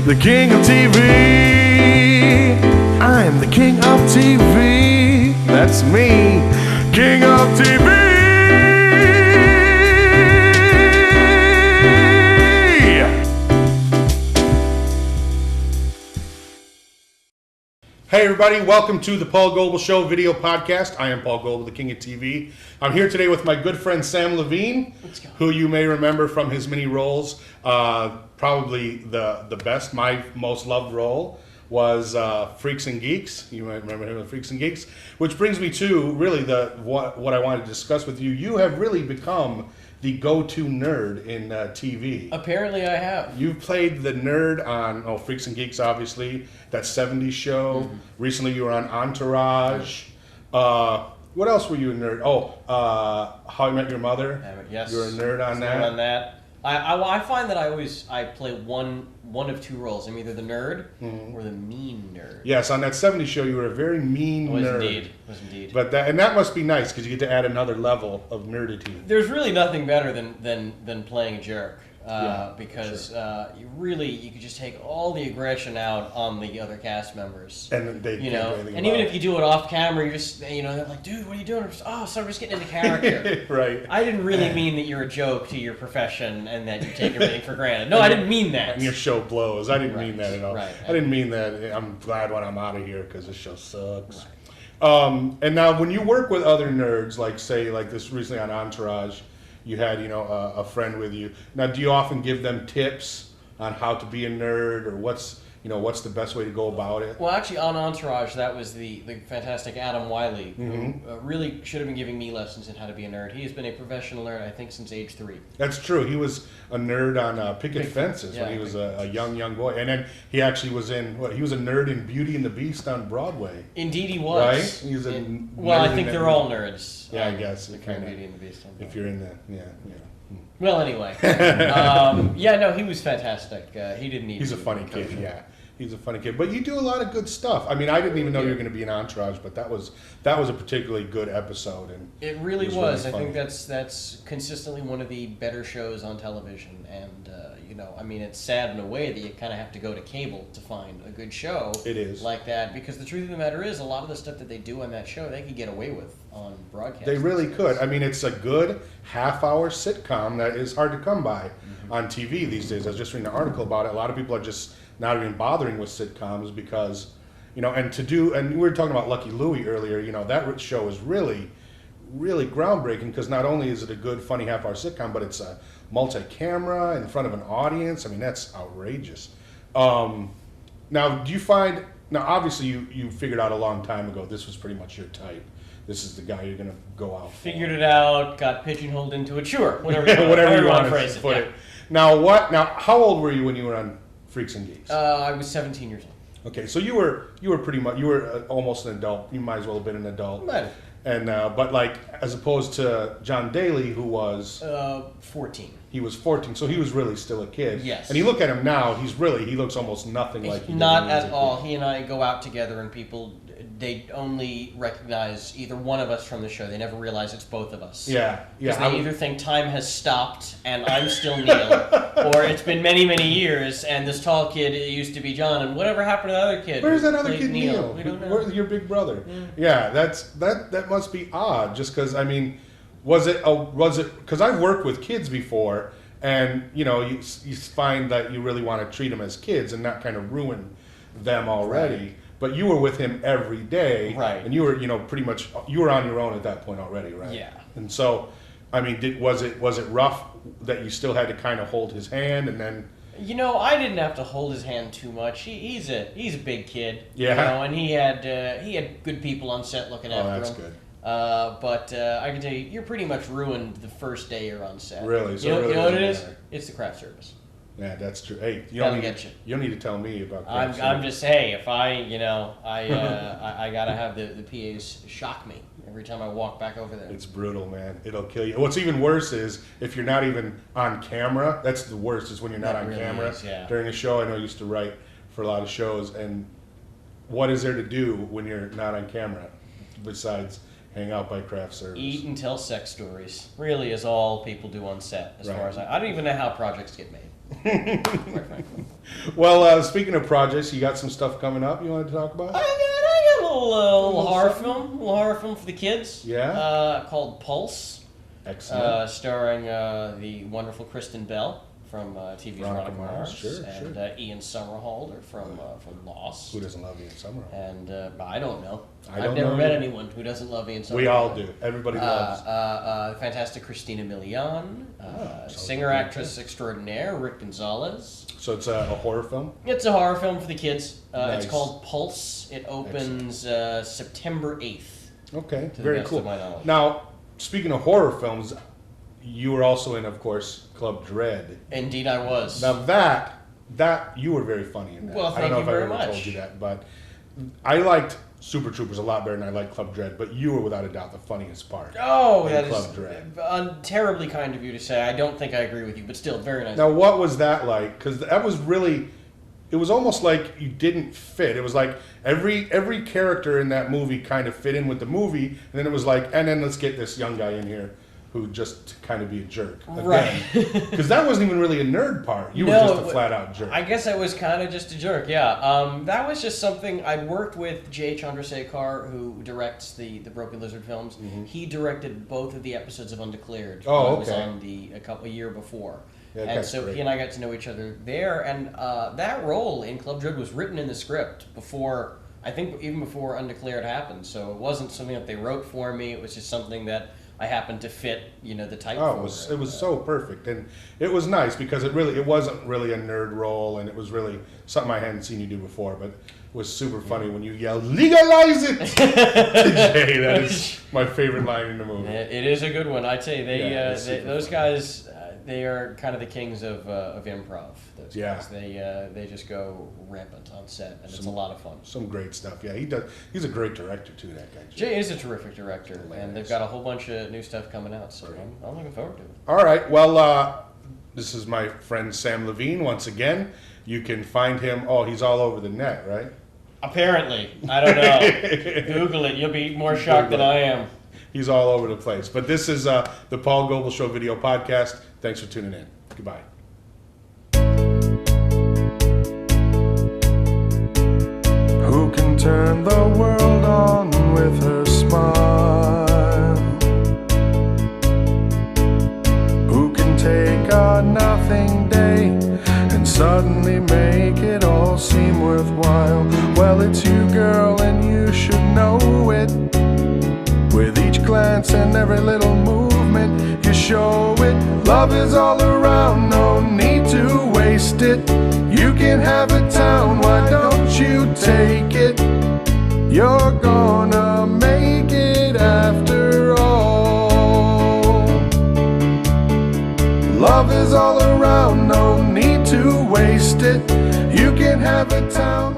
the king of TV. I am the king of TV. That's me, king of TV. Hey everybody, welcome to the Paul Goebel Show video podcast. I am Paul Goebel, the king of TV. I'm here today with my good friend Sam Levine, who you may remember from his many roles. Probably the best, my most loved role was Freaks and Geeks. You might remember him with Freaks and Geeks, which brings me to really what I wanted to discuss with you. You have really become the go-to nerd in TV. Apparently I have. You've played the nerd on Freaks and Geeks, obviously, that 70s show. Mm-hmm. Recently you were on Entourage. What else were you a nerd? How I Met Your Mother. Yes. You were a nerd on that. On that. I find that I play one of two roles. I'm either the nerd or the mean nerd. Yes, on that 70s show you were a very mean nerd. Was indeed. But that must be nice because you get to add another level of nerdity. There's really nothing better than playing a jerk. Because sure. You could just take all the aggression out on the other cast members, and they even if you do it off camera, you just they're like, dude, what are you doing? I'm just getting into character. Right. I didn't really mean that you're a joke to your profession and that you take everything for granted. No, I didn't mean that. And your show blows. I didn't mean that at all. Right. I didn't mean that. I'm glad when I'm out of here because this show sucks. Right. And now when you work with other nerds, like this recently on Entourage. You had, a friend with you. Now, do you often give them tips on how to be a nerd, or what's the best way to go about it? Well, actually, on Entourage, that was the fantastic Adam Wiley, who really should have been giving me lessons in how to be a nerd. He has been a professional nerd, I think, since age 3. That's true. He was a nerd on Picket Fences when he was a young boy, and then he actually was he was a nerd in Beauty and the Beast on Broadway. Indeed, he was. Right? He was I think they're all nerds. Yeah, I guess. The kind of Beauty and the Beast. If you're in that, yeah. Well, anyway, he was fantastic. He didn't need. He's a funny kid. Yeah. He's a funny kid, but you do a lot of good stuff. I mean, I didn't even know you were going to be in Entourage, but that was a particularly good episode, and it really was. Really I think that's consistently one of the better shows on television, and it's sad in a way that you kind of have to go to cable to find a good show. It is like that because the truth of the matter is, a lot of the stuff that they do on that show, they could get away with on broadcast. They really could. I mean, it's a good half-hour sitcom that is hard to come by on TV these days. I was just reading an article about it. A lot of people are just not even bothering with sitcoms because, and we were talking about Lucky Louie earlier, that show is really, really groundbreaking because not only is it a good, funny half-hour sitcom, but it's a multi-camera in front of an audience. I mean, that's outrageous. Now, do you find, obviously you figured out a long time ago this was pretty much your type. This is the guy you're going to go out for. Figured it out, got pigeonholed into it, sure, whatever you want to phrase it. Put it. Now, how old were you when you were on Freaks and Geeks? I was 17 years old. Okay, so you were pretty much almost an adult. You might as well have been an adult. Might. And but as opposed to John Daly, who was 14. He was 14, so he was really still a kid. Yes. And you look at him now; he looks almost nothing like he did. Not at all. He and I go out together, and they only recognize either one of us from the show. They never realize it's both of us. Yeah. Because they either think time has stopped and I'm still Neil, or it's been many, many years and this tall kid used to be John, and whatever happened to the other kid? Where's that other kid, Neil? We don't know. Where's your big brother? Yeah, that must be odd. Just because was it because I've worked with kids before, and you find that you really want to treat them as kids and not kind of ruin them already. Right. But you were with him every day, right? And you were, pretty much you were on your own at that point already, right? Yeah. And so, was it rough that you still had to kind of hold his hand and then? I didn't have to hold his hand too much. He's a big kid. Yeah. And he had good people on set looking after him. Oh, that's good. But I can tell you, you're pretty much ruined the first day you're on set. Really? So you know what it is? It's the craft service. Yeah, that's true. Hey, you don't need to tell me about that. I'm just if I gotta have the PAs shock me every time I walk back over there. It's brutal, man. It'll kill you. What's even worse is if you're not even on camera. That's the worst. Is when you're not on camera during a show. I know I used to write for a lot of shows, and what is there to do when you're not on camera besides hang out by craft service? Eat and tell sex stories. Really is all people do on set. As far as I don't even know how projects get made. Quite frankly. Well, speaking of projects, you got some stuff coming up you wanted to talk about? I got a little horror film for the kids. Yeah? Called Pulse. Excellent. Starring the wonderful Kristen Bell from TV's Veronica Mars, sure, and Ian Somerhalder from Lost. Who doesn't love Ian Somerhalder? And I don't know. I I've don't never know met either. anyone who doesn't love Ian Somerhalder. We all do. Everybody loves. Fantastic Christina Milian, sounds singer actress extraordinaire Rick Gonzalez. So it's a horror film? It's a horror film for the kids. Nice. It's called Pulse. It opens September 8th. Okay, To the very best cool. of my knowledge. Now, speaking of horror films, you were also in, of course, Club Dread. Indeed, I was. Now that you were very funny in that. Well, I don't thank know you if I very ever much. told you that, but I liked Super Troopers a lot better than I liked Club Dread. But you were without a doubt the funniest part. Oh, in that Club is Dread. terribly kind of you to say. I don't think I agree with you, but still, very nice. Now, what was that like? Because that was really, it was almost like you didn't fit. It was like every character in that movie kind of fit in with the movie, and then it was like, and then let's get this young guy in here who just kind of be a jerk. Right. Because that wasn't even really a nerd part. You were No, just a flat out jerk. I guess I was kind of just a jerk, yeah. That was just something, I'd worked with Jay Chandrasekhar, who directs the Broken Lizard films. Mm-hmm. He directed both of the episodes of Undeclared. Oh, when I was okay. on a year before. Yeah, and that's so great. he and I got to know each other there, and that role in Club Dread was written in the script before, I think even before Undeclared happened, so it wasn't something that they wrote for me, it was just something that I happened to fit, the type Oh, for. it was so perfect, and it was nice because it wasn't really a nerd role, and it was really something I hadn't seen you do before. But it was super funny when you yelled "legalize it" to Jay. That is my favorite line in the movie. It is a good one. I'd say it's super those funny. guys, they are kind of the kings of improv. Those Yeah. guys. They just go rampant on set, and it's a lot of fun. Some great stuff. Yeah, he does. He's a great director too. That guy. Jay is a terrific director, Hilarious. and they've got a whole bunch of new stuff coming out, so I'm looking forward to it. All right. Well, this is my friend Sam Levine once again. You can find him. Oh, he's all over the net, right? Apparently, I don't know. Google it. You'll be more shocked than I am. He's all over the place. But this is the Paul Goebel Show video podcast. Thanks for tuning in. Goodbye. Who can turn the world on with her smile? Who can take a nothing day and suddenly make it all seem worthwhile? Well, it's you, girl, and you should know it. With each glance and every little movement, you show it. Love is all around, no need to waste it. You can have a town, why don't you take it? You're gonna make it after all. Love is all around, no need to waste it. You can have a town.